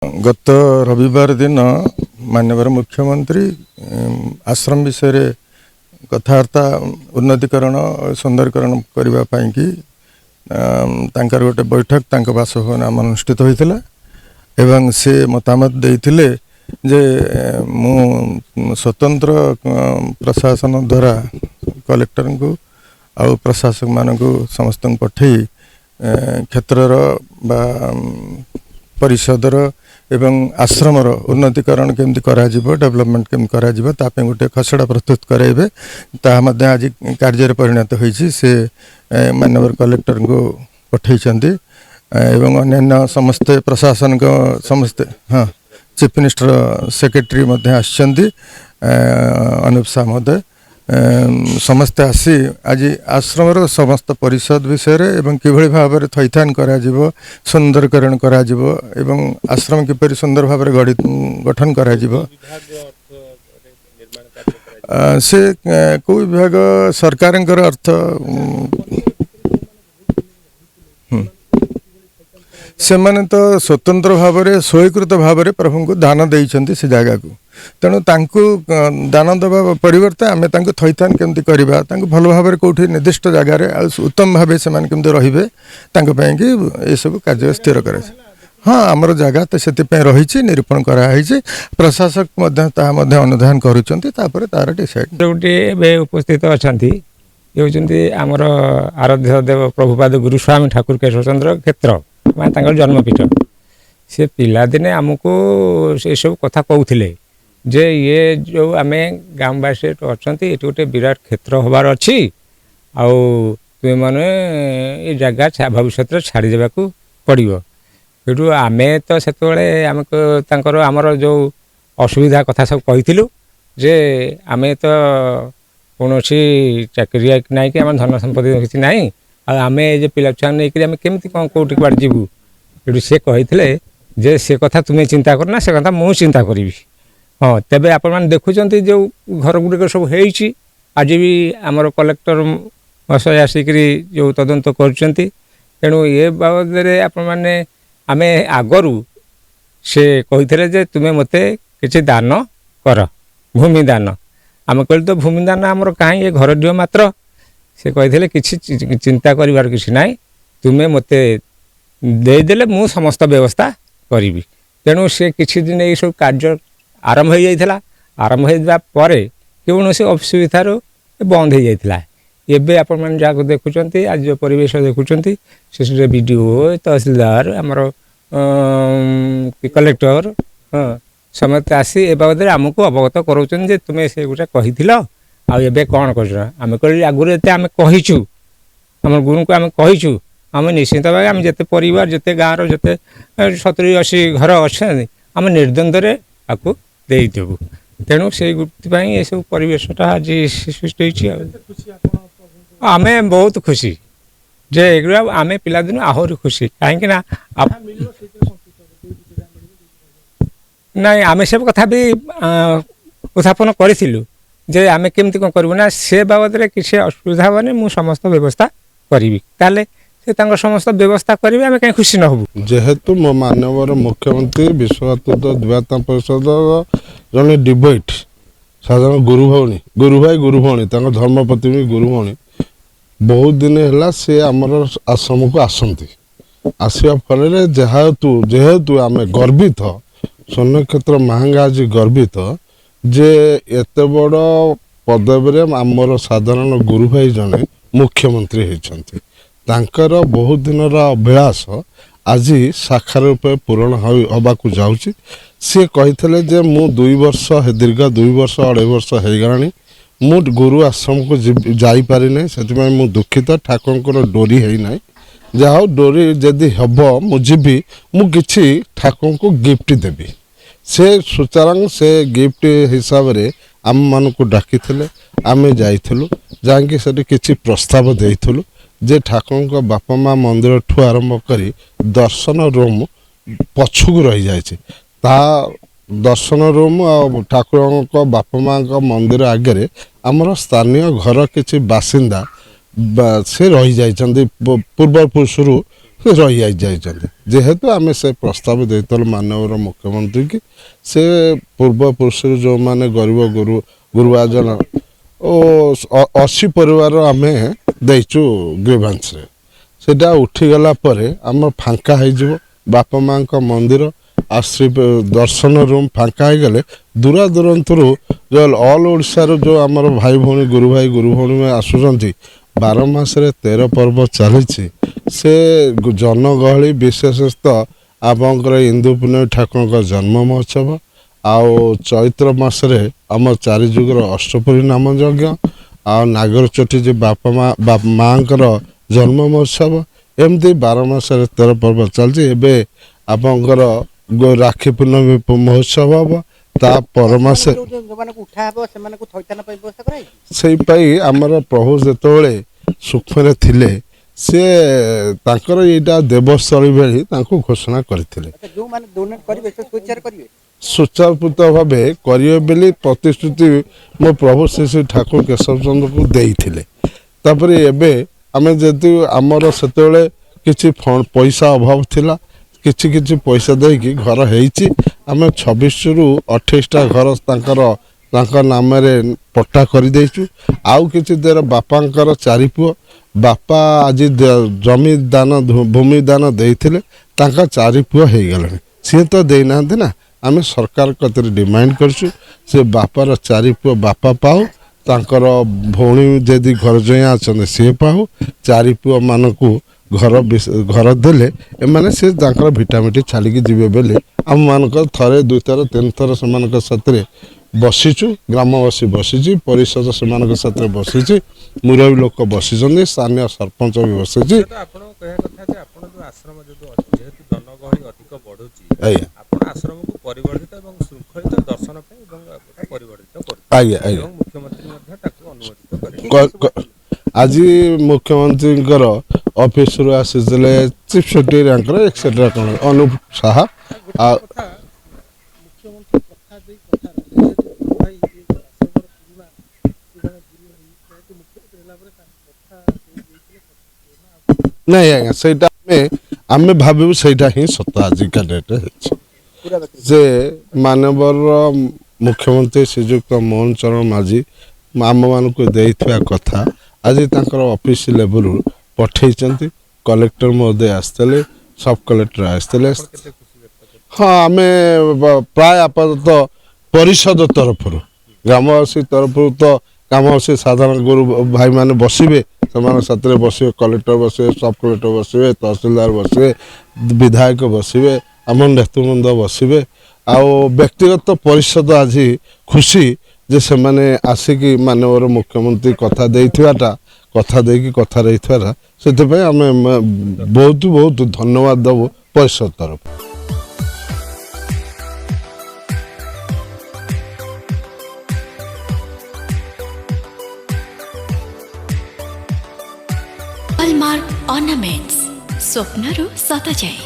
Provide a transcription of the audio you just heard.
गत रविवार दिन माननीय मुख्यमंत्री आश्रम विषय रे कथबार्ता उन्नतीकरण सुंदरीकरण करने कि गोटे बैठक तांका बासभवन आम अनुष्ठित होता एवं से मतामत देते जे मु स्वतंत्र प्रशासन द्वारा कलेक्टर को आउ प्रशासक मान समस्त पठे क्षेत्रर बा परिषदर एवं आश्रमर उन्नतीकरण केमती डेवलपमेंट केमती करा गोटे खसड़ा प्रस्तुत कराइबे आज कार्य परिणत होइछि से माननीय कलेक्टर को पठेइछन्ति एवं अन्य समस्ते प्रशासन को समस्ते हाँ चीफ मिनिस्टर सेक्रेटरी मध्य आछन्ति अनूप शाह महोदय समस्ते आसी आज आश्रम समस्त परिषद विषय एवं किभଳି भाव थैथान करा जिवो सुंदरीकरण करा जिवो एवं आश्रम किपरि सुंदर भाव गठन करा जिवो से को विभाग सरकार अर्थ से माने तो स्वतंत्र भाव में स्वीकृत भाव में प्रभु को दान देइछन्ति से जगह को तेणु तांको दान देवा परिवर्ते आमे तांको थैथान केमती करबा तांको भल भाव में कोठी निर्दिष्ट जगह रे उत्तम भाव से मान केमती रहिबे तांको पय कि ए सब कार्य स्थिर करे हाँ आमर जगह तो से रही निरूपण कराई प्रशासक अनुधान करुँच तार डिसाइड गोटे उपस्थित अच्छा ये आमर आराध्य देव प्रभुपाद गुरुस्वामी ठाकुर केशवचंद्र क्षेत्र मैं जन्मपीठ से पिलादिने आमको से सब कथा कहते जे ये जो आम गाँववासी अच्छा ये गोटे विराट क्षेत्र हबार अच्छी आउ तुम मैंने ये जगह भविष्य छाड़ी देवाक पड़ो सेठू आम तो से आमर जो असुविधा कथा सब कही जे आम तो कौन चाकरिया ना कि आम धन संपत्ति किसी ना आम जे पिला छुआ नहीं केमती कौन कौटी कड़ जीवु ये सी कही जे से कथा तुम्हें चिंता करना से कथा मुझे चिंता करी हाँ तेज आपण देखुं जो घर गुड़िक सब होती आज भी आमर कलेक्टर महाशय आसिक जो तदंत करेणु ये बाबद आपण आम आगरू से कही जे तुम्हें मते किसी दान कर भूमि दान आम कहल तो भूमि दान आमर कहीं ये घर दियो मात्र से कही किसी चिंता करिवार किसी ना तुम्हें मते देदेले मु समस्त व्यवस्था करी तेणु से किसी दिन ये सब कार्य आरंभ हो जाता आरंभ होपर कौन से असुविधार बंद हो जाता एवं आपण जहाँ देखुं आज जो परिवेश देखुं से बीडीओ तहसीलदार आमर कलेक्टर हाँ समस्त आसी ए बाबद आमको अवगत कराउछन जे तुम्हें से गोटे कही आबे कौन कर आम कह आगुरी ये आम कहीचु आम गुरु को आम कहीचु आम निश्चित भाव आम जिते परिवार जिते गाँव जिते 70-80 घर अच्छे आम निर्द्वंद्व आपको देदेबू तेणु से ये सब परिवेशटा आज सृष्टि आम बहुत खुशी जे एगुड़ा आम पिलादिन आहरी खुशी कहीं ना नाई आम सब कथा भी उत्थापन करूँ जे आम केमती कौन करूँ ना से बाबद किसी असुविधा बने मुझ समस्त व्यवस्था करी ताले से समस्त व्यवस्था करेंगे आम कहीं खुशी न हो जेहेतु मो माननीय मुख्यमंत्री विश्वभारती द्विवार्ता परिषद जड़े डिबेट साधारण गुरु भाई गुरु भौणी धर्मपत्नी गुरु भौणी बहुत दिन है सी आमर आश्रम को आसती आसवा फल जेहेतु आम गर्वित स्वर्ण क्षेत्र महंगा आज गर्वित जे एत बड़ पदवी आमर साधारण गुरु भाई जड़े मुख्यमंत्री होती तांकर बहुत दिन अभिलाष आज साक्षर रूपे पूरण होबाकू जाऊँगी सी कही जे मु 2 वर्ष दीर्घ 2 वर्ष 2.5 वर्ष हो गलानी मु गुरु आश्रम को जापारी ना से मु दुखित ठाकुर डोरी है ना जहाँ डोरी जदि हम मुझी मुझी ठाकुर को गिफ्ट देवी से सुचारांग से गिफ्ट हिसाब से आम मान को डाकी आम जाइलु जहाँकि से किसी प्रस्ताव देलु जे ठाकुर को बापा माँ मंदिर ठू आरंभ कर दर्शन रूम पछुक रही जाए दर्शन रूम आ ठाकुर बापा माँ का मंदिर आगे आमर स्थानीय घर किसी बासिंदा से रही जाइछन्ति पूर्व पुरुषरू ରହିଯାଇଛନ୍ତି। ଯେହେତୁ ଆମେ ସେ ପ୍ରସ୍ତାବ ଦେଇଥିଲୁ ମାନ୍ୟବର ମୁଖ୍ୟମନ୍ତ୍ରୀ କି ସେ ପୂର୍ବପୁରୁଷରୁ ଯେଉଁମାନେ ଗରିବ ଗୁରୁବାଜନ ଓ 80 ପରିବାର ଆମେ ଦେଇଛୁ ଗ୍ରିଭାନ୍ସରେ। ସେଇଟା ଉଠିଗଲା ପରେ ଆମର ଫାଙ୍କା ହେଇଯିବ ବାପା ମାଆଙ୍କ ମନ୍ଦିର ଆଶ୍ରୀ ଦର୍ଶନ ରୁମ୍ ଫାଙ୍କା ହେଇଗଲେ ଦୂରାଦୂରାନ୍ତରୁ ଯେଉଁ ଅଲ୍ ଓଡ଼ିଶାରୁ ଯେଉଁ ଆମର ଭାଇ ଭଉଣୀ ଗୁରୁ ଭଉଣୀ ଆସୁଛନ୍ତି 12 ମାସରେ 13 ପର୍ବ ଚାଲିଛି। ସେ ଜନଗହଳି ବିଶେଷତଃ ଆପଣଙ୍କର ଇନ୍ଦୁ ପୂର୍ଣ୍ଣମୀ ଠାକୁରଙ୍କ ଜନ୍ମ ମହୋତ୍ସବ ଆଉ ଚୈତ୍ର ମାସରେ ଆମ ଚାରିଯୁଗର ଅଷ୍ଟପରି ନାମ ଯଜ୍ଞ ଆଉ ନାଗରଚୋଟି ଯେ ବାପା ମାଆଙ୍କର ଜନ୍ମ ମହୋତ୍ସବ ଏମିତି 12 ମାସରେ 13 ପର୍ବ ଚାଲିଛି। ଏବେ ଆପଣଙ୍କର ରାକ୍ଷୀ ପୂର୍ଣ୍ଣମୀ ମହୋତ୍ସବ ହବ ତା ପର ମାସେ ସେଇପାଇଁ ଆମର ପ୍ରଭୁ ଯେତେବେଳେ ସୁଖରେ ଥିଲେ ସେ ତାଙ୍କର ଏଇଟା ଦେବସ୍ଥଳୀ ଭଳି ତାଙ୍କୁ ଘୋଷଣା କରିଥିଲେ ସୁଚାରୁରୂପ ଭାବେ କରିବେ ବୋଲି ପ୍ରତିଶ୍ରୁତି ମୋ ପ୍ରଭୁ ଶ୍ରୀ ଠାକୁର କେଶବ ଚନ୍ଦ୍ରଙ୍କୁ ଦେଇଥିଲେ। ତାପରେ ଏବେ ଆମେ ଯଦି ଆମର ସେତେବେଳେ କିଛି ପଇସା ଅଭାବ ଥିଲା କିଛି ପଇସା ଦେଇକି ଘର ହେଇଛି। ଆମେ 26ରୁ 28ଟା ଘର ତାଙ୍କ ନାମରେ ପଟ୍ଟା କରିଦେଇଛୁ। ଆଉ କିଛି ଦେର ବାପାଙ୍କର 4 ପୁଅ ବାପା ଆଜି ଜମି ଦାନ ଭୂମି ଦାନ ଦେଇଥିଲେ ତାଙ୍କ 4 ପୁଅ ହେଇଗଲେଣି ସିଏ ତ ଦେଇନାହାନ୍ତି ନା। ଆମେ ସରକାର କତିରେ ଡିମାଣ୍ଡ କରିଛୁ ସେ ବାପାର 4 ପୁଅ ବାପା ପାଉ ତାଙ୍କର ଭଉଣୀ ଯଦି ଘର ଜଇଁ ଅଛନ୍ତି ସିଏ ପାଉ 4 ପୁଅମାନଙ୍କୁ ଘର ଦେଲେ ଏମାନେ ସେ ତାଙ୍କର ଭିଟାମିଟି ଛାଡ଼ିକି ଯିବେ ବୋଲି ଆମମାନଙ୍କ ଥରେ 2 ଥର 3 ଥର ସେମାନଙ୍କ ସାଥିରେ ବସିଛୁ। ଗ୍ରାମବାସୀ ବସିଛି ପରିଷଦ ସେମାନଙ୍କ ସାଥିରେ ବସିଛି ମୁରବୀ ଲୋକ ବସିଛନ୍ତି ସ୍ଥାନୀୟ ସରପଞ୍ଚ ବି ବସିଛି। ଆଜି ମୁଖ୍ୟମନ୍ତ୍ରୀଙ୍କର ଅଫିସରୁ ଆସିଥିଲେ ଚିଫ୍ ସେକ୍ରେଟାରୀଙ୍କର ଏକ୍ସେଟ୍ରା କ'ଣ ଅନୁପ ସାହା ଆଉ ନାଇଁ ଆଜ୍ଞା ସେଇଟା ଆମେ ଭାବିବୁ ସେଇଟା ହିଁ ସତ ଆଜିକା ଡେଟ୍ରେ ହେଇଛି ଯେ ମାନ୍ୟବର ମୁଖ୍ୟମନ୍ତ୍ରୀ ଶ୍ରୀଯୁକ୍ତ ମୋହନ ଚରଣ ମାଝୀ ଆମମାନଙ୍କୁ ଦେଇଥିବା କଥା ଆଜି ତାଙ୍କର ଅଫିସ ଲେଭେଲରୁ ପଠେଇଛନ୍ତି। କଲେକ୍ଟର ମହୋଦୟ ଆସିଥିଲେ ସବ୍ କଲେକ୍ଟର ଆସିଥିଲେ। ହଁ ଆମେ ପ୍ରାୟ ଆପାତତଃ ପରିଷଦ ତରଫରୁ ଗ୍ରାମବାସୀ ତରଫରୁ ତ ଗ୍ରାମବାସୀ ସାଧାରଣ ଗୁରୁ ଭାଇମାନେ ବସିବେ ସେମାନଙ୍କ ସାଥିରେ ବସିବେ କଲେକ୍ଟର ବସିବେ ସବ୍ କଲେକ୍ଟର ବସିବେ ତହସିଲଦାର ବସିବେ ବିଧାୟକ ବସିବେ ଆମ ନେତୃବୃନ୍ଦ ବସିବେ ଆଉ ବ୍ୟକ୍ତିଗତ ପରିଷଦ ଆଜି ଖୁସି ଯେ ସେମାନେ ଆସିକି ମାନ୍ୟବର ମୁଖ୍ୟମନ୍ତ୍ରୀ କଥା ଦେଇକି କଥା ରହିଥିବାଟା ସେଥିପାଇଁ ଆମେ ବହୁତ ଧନ୍ୟବାଦ ଦେବୁ ପରିଷଦ ତରଫରୁ। हॉलमार्क ऑर्नामेंट्स स्वप्नरू सत जाए।